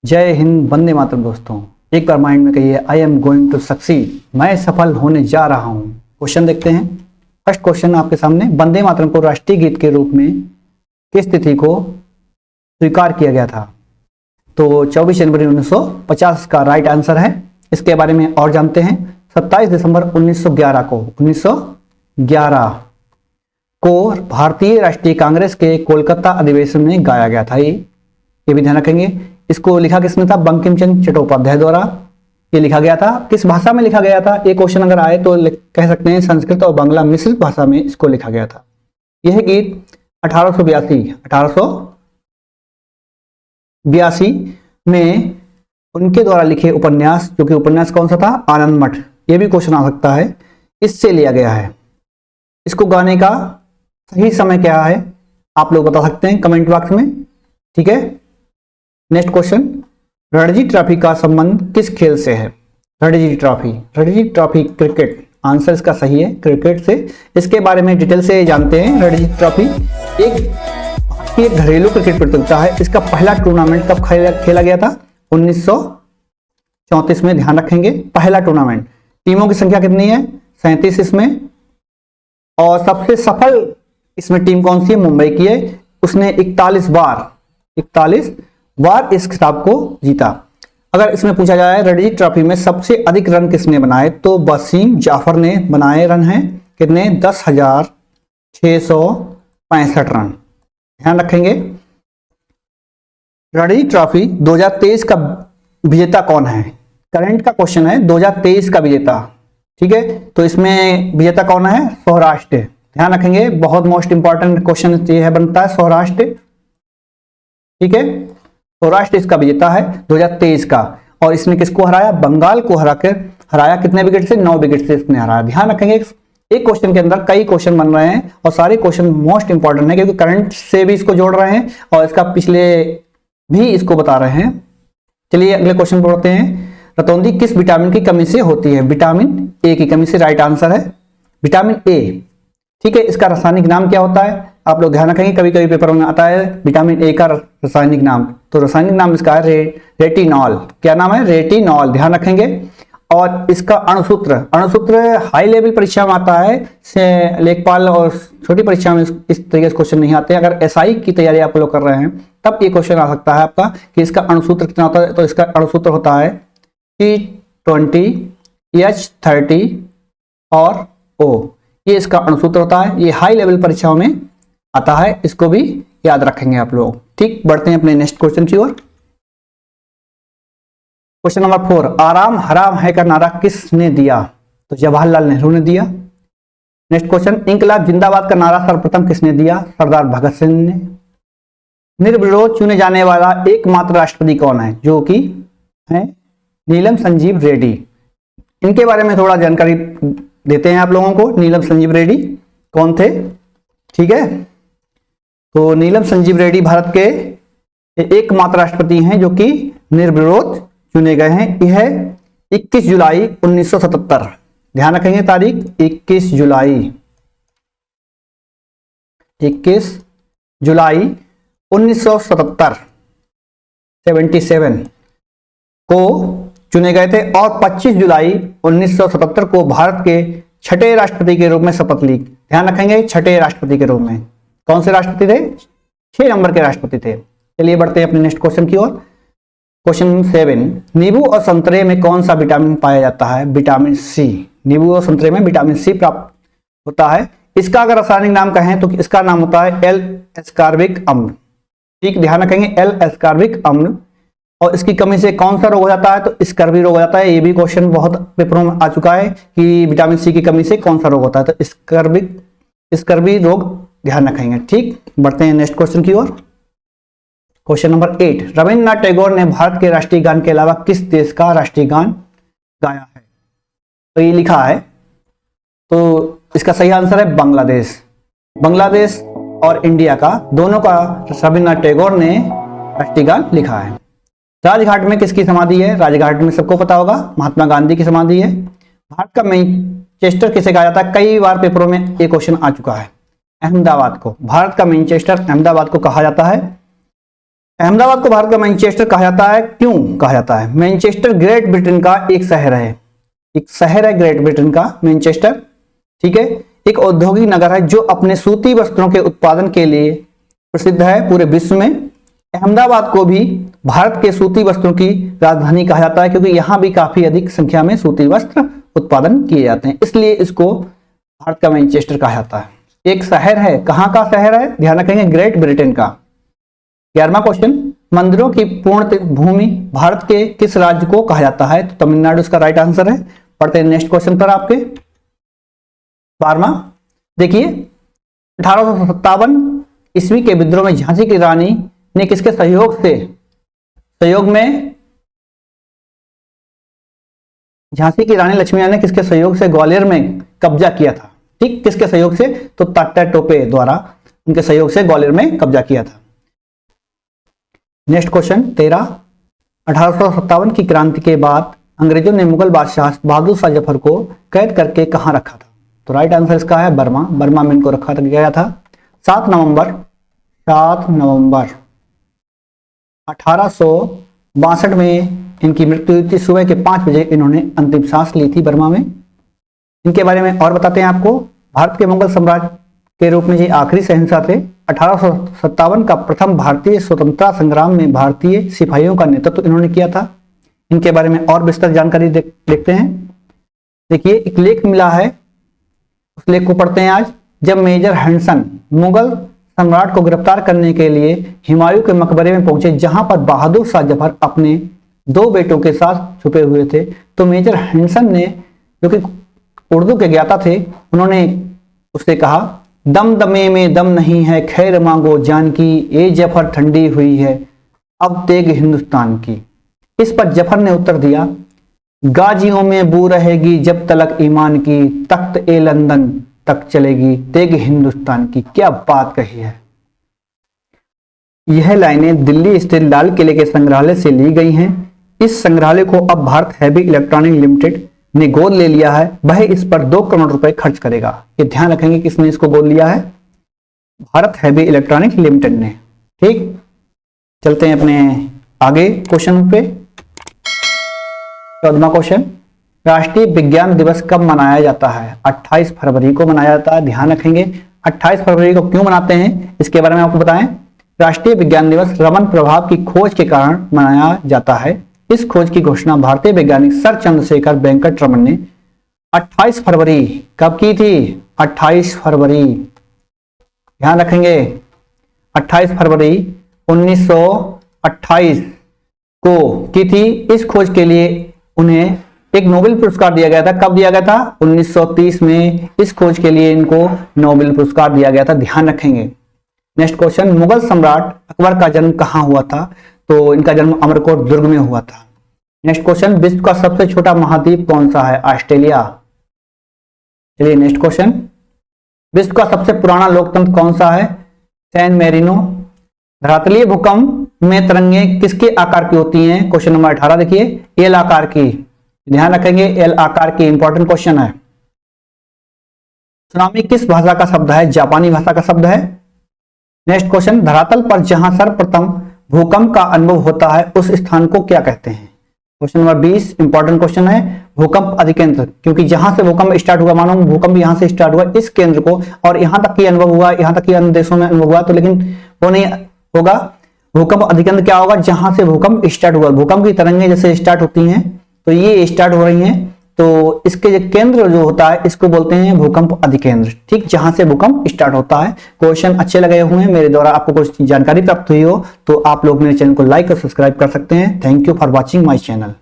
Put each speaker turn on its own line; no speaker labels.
जय हिंद, वंदे मातरम। दोस्तों एक बार माइंड में कहिए, I am going to succeed, मैं सफल होने जा रहा हूं। क्वेश्चन देखते हैं। फर्स्ट क्वेश्चन आपके सामने, वंदे मातरम को राष्ट्रीय गीत के रूप में किस तिथि को स्वीकार किया गया था? तो 24 जनवरी 1950 का राइट आंसर है। इसके बारे में और जानते हैं। 27 दिसंबर 1911 को भारतीय राष्ट्रीय कांग्रेस के कोलकाता अधिवेशन में गाया गया था। ये भी ध्यान रखेंगे। इसको लिखा किसने था? बंकिम चंद्र चट्टोपाध्याय द्वारा ये लिखा गया था। किस भाषा में लिखा गया था? ये क्वेश्चन अगर आए तो कह सकते हैं संस्कृत और बांग्ला मिश्रित भाषा में इसको लिखा गया था। यह गीत 1882 में उनके द्वारा लिखे उपन्यास, जो कि उपन्यास कौन सा था? आनंद मठ। ये भी क्वेश्चन आ सकता है, इससे लिया गया है। इसको गाने का सही समय क्या है आप लोग बता सकते हैं कमेंट बॉक्स में, ठीक है। नेक्स्ट क्वेश्चन, रणजी ट्रॉफी का संबंध किस खेल से है? Ranji trophy cricket. आंसर इसका सही है, क्रिकेट से। इसके बारे में डिटेल से जानते हैं। रणजी ट्रॉफी एक घरेलू क्रिकेट प्रतियोगिता है। इसका पहला टूर्नामेंट कब खेला गया था? 1934 में। ध्यान रखेंगे, पहला टूर्नामेंट। टीमों की संख्या कितनी है? 37 इसमें। और सबसे सफल इसमें टीम कौन सी है? मुंबई की है। उसने 41 बार इस खिताब को जीता। अगर इसमें पूछा जाए रणजी ट्रॉफी में सबसे अधिक रन किसने बनाए, तो वसीम जाफर ने बनाए। रन हैं कितने? 10,665 रन। ध्यान रखेंगे। रणजी ट्रॉफी 2023 का विजेता कौन है? करंट का क्वेश्चन है, 2023 का विजेता, ठीक है। तो इसमें विजेता कौन है? सौराष्ट्र। ध्यान रखेंगे, बहुत मोस्ट इंपॉर्टेंट क्वेश्चन ये है, बनता है सौराष्ट्र, ठीक है। सौराष्ट्र इसका विजेता है 2023 का। और इसने किसको हराया? बंगाल को हराया। कितने विकेट से? 9 विकेट से इसने हराया। ध्यान रखेंगे, एक क्वेश्चन के अंदर कई क्वेश्चन बन रहे हैं और सारे क्वेश्चन मोस्ट इंपॉर्टेंट है, क्योंकि करंट से भी इसको जोड़ रहे हैं और इसका पिछले भी इसको बता रहे हैं। चलिए अगले क्वेश्चन पढ़ते हैं। रतौंधी किस विटामिन की कमी से होती है? विटामिन ए की कमी से। राइट आंसर है विटामिन ए, ठीक है। इसका रासायनिक नाम क्या होता है? आप लोग ध्यान रखेंगे, कभी कभी पेपर में आता है विटामिन ए का रासायनिक नाम। तो रासायनिक नाम इसका है रेटिनॉल। क्या नाम है? रेटिनॉल। ध्यान रखेंगे। और इसका अणुसूत्र हाई लेवल परीक्षा में आता है, लेखपाल और छोटी परीक्षा में इस तरीके से क्वेश्चन नहीं आते। अगर एसआई की तैयारी आप लोग कर रहे हैं तब ये क्वेश्चन आ सकता है आपका कि इसका अणुसूत्र कितना होता है। तो इसका अणुसूत्र होता है T20, H30 और O। ये इसका अणुसूत्र होता है। ये हाई लेवल परीक्षाओं में आता है, इसको भी याद रखेंगे आप लोग, ठीक। बढ़ते हैं अपने नेक्स्ट क्वेश्चन की ओर। क्वेश्चन नंबर 4, आराम हराम है का नारा किसने दिया? तो जवाहरलाल नेहरू ने दिया। नेक्स्ट क्वेश्चन, इंकलाब जिंदाबाद का नारा सर्वप्रथम किसने दिया? सरदार भगत सिंह ने। निर्विरोध चुने जाने वाला एकमात्र राष्ट्रपति कौन है? जो कि है नीलम संजीव रेड्डी। इनके बारे में थोड़ा जानकारी देते हैं आप लोगों को। नीलम संजीव रेड्डी कौन थे, ठीक है। तो नीलम संजीव रेड्डी भारत के एकमात्र राष्ट्रपति हैं जो कि निर्विरोध चुने गए हैं। यह 21 जुलाई 1977। ध्यान रखेंगे तारीख, 21 जुलाई 1977 77 को चुने गए थे। और 25 जुलाई 1977 को भारत के छठे राष्ट्रपति के रूप में शपथ ली। ध्यान रखेंगे, छठे राष्ट्रपति के रूप में। कौन से राष्ट्रपति थे? 6 नंबर के राष्ट्रपति थे। चलिए बढ़ते हैं अपने नेक्स्ट क्वेश्चन की ओर। क्वेश्चन 7, नींबू और संतरे में कौन सा विटामिन पाया जाता है? Vitamin C. नींबू और संतरे में विटामिन सी प्राप्त होता है। इसका अगर रासायनिक नाम कहें तो इसका नाम होता है एल एस्कॉर्बिक अम्ल, ठीक। ध्यान रखेंगे, एल एस्कॉर्बिक अम्ल। और इसकी कमी से कौन सा रोग हो जाता है? तो स्कर्वी रोग हो जाता है। ये भी क्वेश्चन बहुत पेपरों में आ चुका है कि विटामिन सी की कमी से कौन सा रोग होता है? तो स्कर्वी रोग। ध्यान रखेंगे, ठीक। बढ़ते हैं नेक्स्ट क्वेश्चन की ओर। क्वेश्चन नंबर 8, रविन्द्रनाथ टैगोर ने भारत के राष्ट्रीय गान के अलावा किस देश का राष्ट्रीय गान गाया है? तो ये लिखा है, तो इसका सही आंसर है बांग्लादेश। बांग्लादेश और इंडिया का, दोनों का रविन्द्रनाथ टैगोर ने राष्ट्रीय गान लिखा है। राजघाट में किसकी समाधि है? राजघाट में सबको पता होगा, महात्मा गांधी की समाधि है। भारत का मैनचेस्टर किसे कहा जाता है? कई बार पेपरों में ये क्वेश्चन आ चुका है। अहमदाबाद को, भारत का मैनचेस्टर अहमदाबाद को कहा जाता है। अहमदाबाद को भारत का मैनचेस्टर कहा जाता है, क्यों कहा जाता है? मैनचेस्टर ग्रेट ब्रिटेन का एक शहर है, एक शहर है ग्रेट ब्रिटेन का मैनचेस्टर, ठीक है। एक औद्योगिक नगर है जो अपने सूती वस्त्रों के उत्पादन के लिए प्रसिद्ध है पूरे विश्व में। अहमदाबाद को भी भारत के सूती वस्त्रों की राजधानी कहा जाता है क्योंकि यहां भी काफी अधिक संख्या में सूती वस्त्र उत्पादन किए जाते हैं, इसलिए इसको भारत का मैनचेस्टर कहा जाता है। एक शहर है, कहां का शहर है? ध्यान रखेंगे, ग्रेट ब्रिटेन का। 11वां क्वेश्चन, मंदिरों की पूर्ण भूमि भारत के किस राज्य को कहा जाता है? तो तमिलनाडु इसका राइट आंसर है। पढ़ते हैं नेक्स्ट क्वेश्चन पर आपके 12वां। देखिए 1857 ईस्वी के विद्रोह में झांसी की रानी ने किसके सहयोग में झांसी की रानी लक्ष्मीबाई ने किसके सहयोग से ग्वालियर में कब्जा किया था? ठीक, किसके सहयोग से? तो तात्या टोपे द्वारा, उनके सहयोग से ग्वालियर में कब्जा किया था। नेक्स्ट क्वेश्चन 13, 1857 की क्रांति के बाद अंग्रेजों ने मुगल बादशाह बहादुर शाह जफर को कैद करके कहां रखा था? तो राइट आंसर इसका है बर्मा। बर्मा में इनको रखा गया था। 7 नवंबर 1862 में इनकी मृत्यु हुई थी। सुबह के 5 बजे इन्होंने अंतिम सांस ली थी बर्मा में। इनके बारे में और बताते हैं आपको। भारत के मुगल सम्राट के रूप में ये आखिरी शहंशाह थे। 1857 का प्रथम भारतीय स्वतंत्रता संग्राम में भारतीय सिपाहियों का नेतृत्व इन्होंने किया था। इनके बारे में और विस्तृत जानकारी देखते हैं। देखिए एक लेख मिला है, उस लेख को पढ़ते हैं आज। जब मेजर हैंडसन मुगल सम्राट को गिरफ्तार करने के लिए हुमायूं के मकबरे में पहुंचे, जहां पर बहादुर शाह जफर अपने 2 बेटों के साथ छुपे हुए थे, तो मेजर हैंडसन ने, जो कि उर्दू के ज्ञाता थे, उन्होंने उससे कहा, दम दमे में दम नहीं है, खैर मांगो जान की, ये जफर ठंडी हुई है अब तेग हिंदुस्तान की। इस पर जफर ने उत्तर दिया, गाजियों में बू रहेगी जब तलक ईमान की, तख्त ए लंदन तक चलेगी तेग हिंदुस्तान की। क्या बात कही है। यह लाइनें दिल्ली स्थित लाल किले के संग्रहालय से ली गई हैं। इस संग्रहालय को अब भारत हैवी इलेक्ट्रॉनिक लिमिटेड ने गोद ले लिया है। वह इस पर 2 करोड़ रुपए खर्च करेगा। ये ध्यान रखेंगे किसने इसको गोद लिया है? भारत हैवी इलेक्ट्रॉनिक लिमिटेड ने। ठीक, चलते हैं अपने आगे क्वेश्चन पे। 14वां क्वेश्चन, राष्ट्रीय विज्ञान दिवस कब मनाया जाता है? 28 फरवरी को मनाया जाता है। ध्यान रखेंगे 28 फरवरी को क्यों मनाते हैं, इसके बारे में आपको बताएं। राष्ट्रीय विज्ञान दिवस रमन प्रभाव की खोज के कारण मनाया जाता है। इस खोज की घोषणा भारतीय वैज्ञानिक सर चंद्रशेखर वेंकट रमन ने 28 फरवरी कब की थी? 28 फरवरी, ध्यान रखेंगे 28 फरवरी 1928 को की थी। इस खोज के लिए उन्हें एक नोबेल पुरस्कार दिया गया था। कब दिया गया था? 1930 में इस खोज के लिए इनको नोबेल पुरस्कार दिया गया था। ध्यान रखेंगे। नेक्स्ट क्वेश्चन, मुगल सम्राट अकबर का जन्म कहां हुआ था? तो इनका जन्म अमरकोट दुर्ग में हुआ था। नेक्स्ट क्वेश्चन, विश्व का सबसे छोटा महाद्वीप कौन सा है? ऑस्ट्रेलिया। चलिए नेक्स्ट क्वेश्चन, विश्व का सबसे पुराना लोकतंत्र कौन सा है? San Marino. धरातलीय भूकंप में तरंगें किसके आकार की होती हैं? क्वेश्चन नंबर 18 देखिए, एल आकार की। ध्यान रखेंगे एल आकार की, इंपॉर्टेंट क्वेश्चन है। सुनामी किस भाषा का शब्द है? जापानी भाषा का शब्द है। नेक्स्ट क्वेश्चन, धरातल पर जहां सर्वप्रथम भूकंप का अनुभव होता है उस स्थान को क्या कहते हैं? क्वेश्चन नंबर 20, इंपॉर्टेंट क्वेश्चन है। भूकंप अधिकेंद्र, क्योंकि जहां से भूकंप स्टार्ट हुआ, मानो भूकंप यहां से स्टार्ट हुआ, इस केंद्र को, और यहां तक की अनुभव हुआ, यहां तक की अन्य देशों में अनुभव हुआ, तो लेकिन वो नहीं होगा। भूकंप अधिकेंद्र क्या होगा? जहां से भूकंप स्टार्ट हुआ, भूकंप की तरंगें जैसे स्टार्ट होती हैं, तो ये स्टार्ट हो रही हैं, तो इसके जो केंद्र जो होता है इसको बोलते हैं भूकंप अधिकेंद्र। ठीक, जहां से भूकंप स्टार्ट होता है। क्वेश्चन अच्छे लगे हुए हैं, मेरे द्वारा आपको कुछ जानकारी प्राप्त हुई हो तो आप लोग मेरे चैनल को लाइक और सब्सक्राइब कर सकते हैं। Thank you for watching my channel.